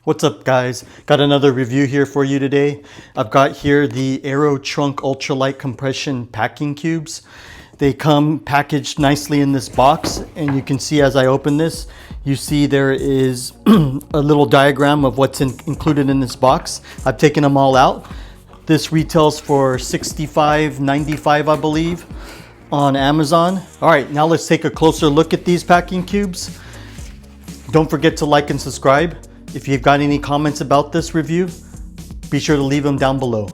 What's up guys? Got another review here for you today. I've got here the Aerotrunk Ultralight Compression Packing Cubes. They come packaged nicely in this box, and you can see as I open this, you see there is a little diagram of what's included in this box. I've taken them all out. This retails for $65.95, I believe, on Amazon. All right, now let's take a closer look at these packing cubes. Don't forget to like and subscribe. If you've got any comments about this review, be sure to leave them down below.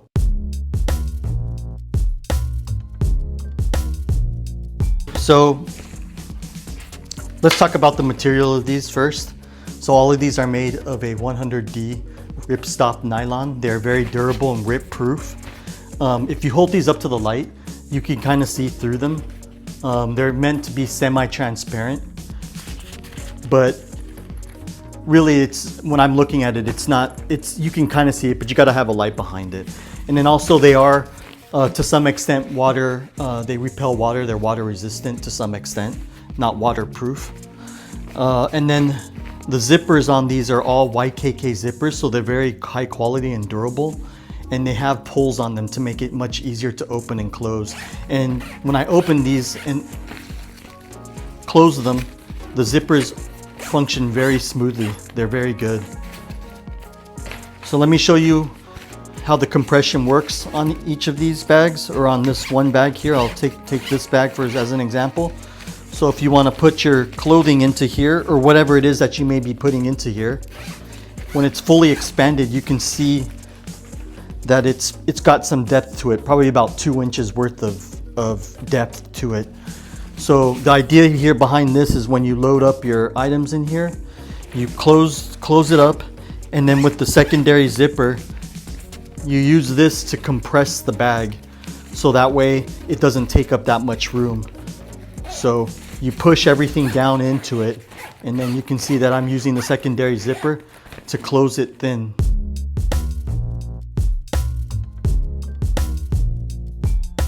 So let's talk about the material of these first. So all of these are made of a 100D ripstop nylon. They're very durable and rip proof. If you hold these up to the light, you can kind of see through them. They're meant to be semi-transparent, but really it's, when I'm looking at it, you can kind of see it, but you got to have a light behind it. And then also they are to some extent water, they repel water, they're water resistant to some extent, not waterproof. And then the zippers on these are all YKK zippers, so they're very high quality and durable. And they have pulls on them to make it much easier to open and close. And when I open these and close them, the zippers function very smoothly. They're very good. So let me show you how the compression works on each of these bags, or on this one bag here. I'll take this bag as an example. So if you want to put your clothing into here, or whatever it is that you may be putting into here, when it's fully expanded, you can see that it's got some depth to it, probably about 2 inches worth of depth to it. So the idea here behind this is when you load up your items in here, you close it up, and then with the secondary zipper, you use this to compress the bag, so that way it doesn't take up that much room. So you push everything down into it, and then you can see that I'm using the secondary zipper to close it thin.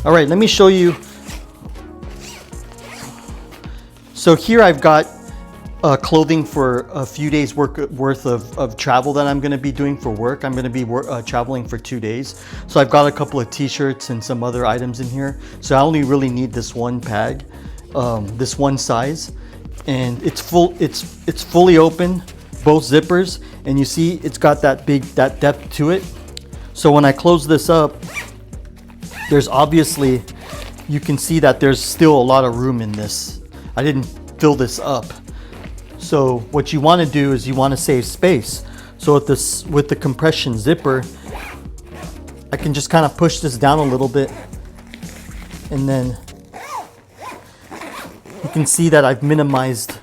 All right, let me show you. So here I've got clothing for a few days worth of travel that I'm going to be doing for work. I'm going to be traveling for 2 days. So I've got a couple of t-shirts and some other items in here. So I only really need this one bag, this one size, and it's fully open, both zippers, and you see it's got that depth to it. So when I close this up, there's obviously, you can see that there's still a lot of room in this. I didn't fill this up. So what you want to do is you want to save space. So with the compression zipper, I can just kind of push this down a little bit, and then you can see that I've minimized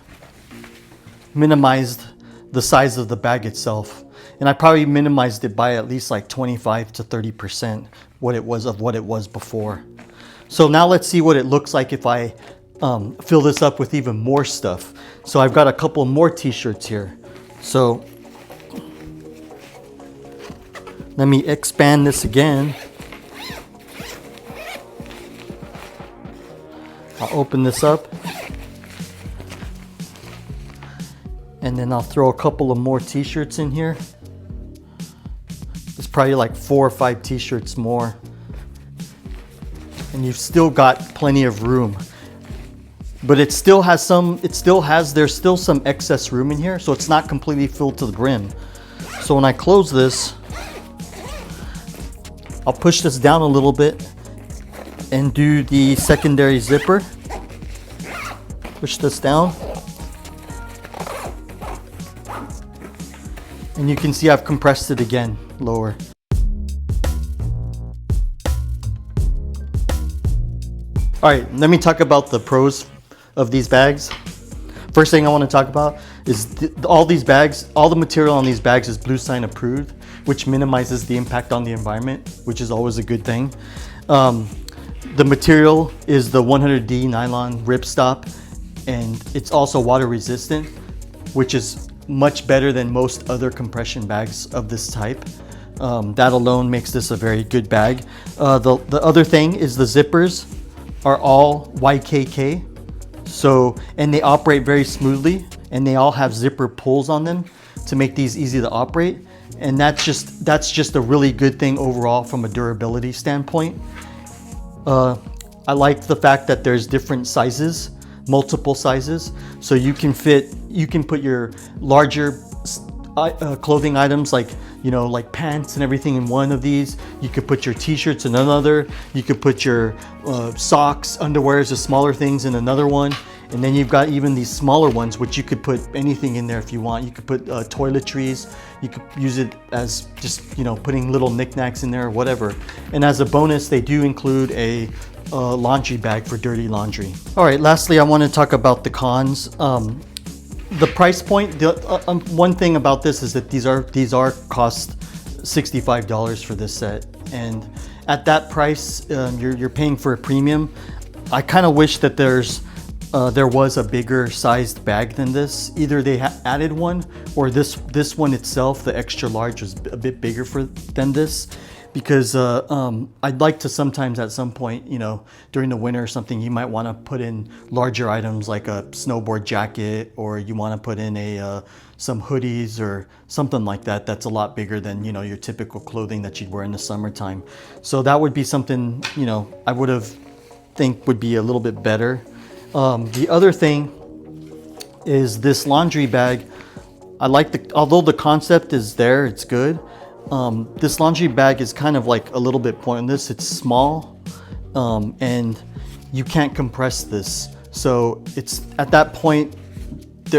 the size of the bag itself. And I probably minimized it by at least like 25 to 30% what it was before. So now let's see what it looks like if I fill this up with even more stuff. So I've got a couple more t-shirts here. So let me expand this again. I'll open this up, and then I'll throw a couple of more t-shirts in here. It's probably like 4 or 5 t-shirts more, and you've still got plenty of room. But there's still some excess room in here, so it's not completely filled to the brim. So when I close this, I'll push this down a little bit and do the secondary zipper. Push this down. And you can see I've compressed it again, lower. All right, let me talk about the pros of these bags. First thing I want to talk about is all the material on these bags is Blue Sign approved, which minimizes the impact on the environment, which is always a good thing. The material is the 100D nylon ripstop, and it's also water resistant, which is much better than most other compression bags of this type. That alone makes this a very good bag. The other thing is the zippers are all YKK, so, and they operate very smoothly, and they all have zipper pulls on them, to make these easy to operate. And that's just a really good thing overall from a durability standpoint. I like the fact that there's different sizes, multiple sizes, so you can put your larger clothing items like, you know, like pants and everything in one of these. You could put your t-shirts in another. You could put your socks, underwears, the smaller things in another one. And then you've got even these smaller ones, which you could put anything in there if you want. You could put toiletries. You could use it as just, you know, putting little knickknacks in there or whatever. And as a bonus, they do include a laundry bag for dirty laundry. All right, lastly, I want to talk about the cons. The price point, one thing about this is that these are cost $65 for this set. And at that price, you're paying for a premium. I kind of wish that there was a bigger sized bag than this. Either they added one, or this one itself, the extra large, was a bit bigger than this. Because I'd like to sometimes at some point, you know, during the winter or something, you might want to put in larger items like a snowboard jacket, or you want to put in some hoodies or something like that. That's a lot bigger than, you know, your typical clothing that you'd wear in the summertime. So that would be something, you know, I think would be a little bit better. The other thing is this laundry bag. I like although the concept is there, it's good. This laundry bag is kind of like a little bit pointless. It's small, and you can't compress this. So it's at that point,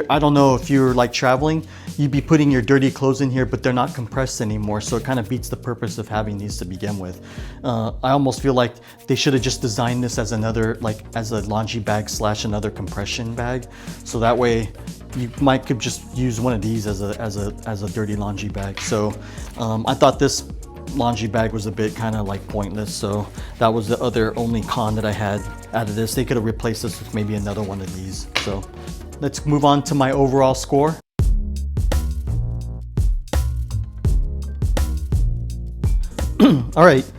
I don't know if you're like traveling, you'd be putting your dirty clothes in here, but they're not compressed anymore. So it kind of beats the purpose of having these to begin with. I almost feel like they should have just designed this as as a laundry bag / another compression bag. So that way you could just use one of these as a dirty laundry bag. So I thought this laundry bag was a bit kind of like pointless. So that was the only con that I had out of this. They could have replaced this with maybe another one of these. So let's move on to my overall score. All right,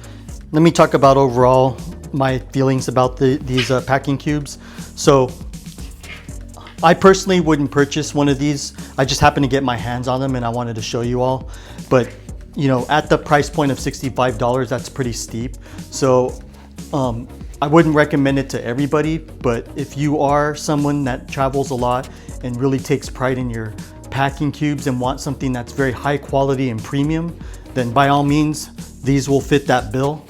let me talk about overall my feelings about these packing cubes. So I personally wouldn't purchase one of these. I just happened to get my hands on them and I wanted to show you all. But you know, at the price point of $65, that's pretty steep. So I wouldn't recommend it to everybody, but if you are someone that travels a lot and really takes pride in your packing cubes and want something that's very high quality and premium, then by all means, these will fit that bill.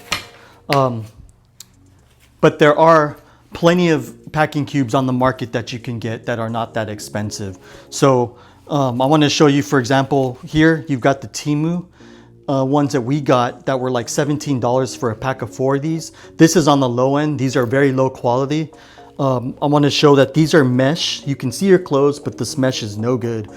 But there are plenty of packing cubes on the market that you can get that are not that expensive. So I want to show you, for example, here you've got the Temu ones that we got that were like $17 for a pack of 4 of these. This is on the low end. These are very low quality. I want to show that these are mesh. You can see your clothes, but this mesh is no good.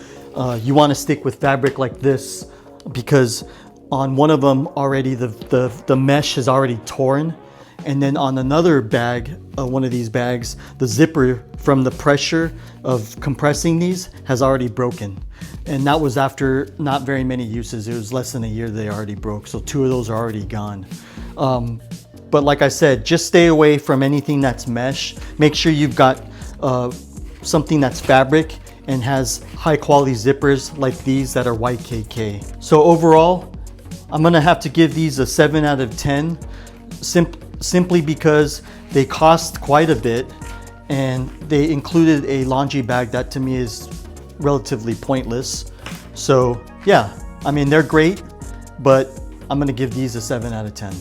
You want to stick with fabric like this, because on one of them already the mesh is already torn, and then on another bag, one of these bags, the zipper from the pressure of compressing these has already broken. And that was after not very many uses. It was less than a year they already broke, so 2 of those are already gone. But like I said, just stay away from anything that's mesh. Make sure you've got something that's fabric and has high quality zippers like these that are YKK. So overall, I'm gonna have to give these a 7 out of 10, simply because they cost quite a bit and they included a laundry bag that to me is relatively pointless. So yeah, I mean, they're great, but I'm gonna give these a 7 out of 10.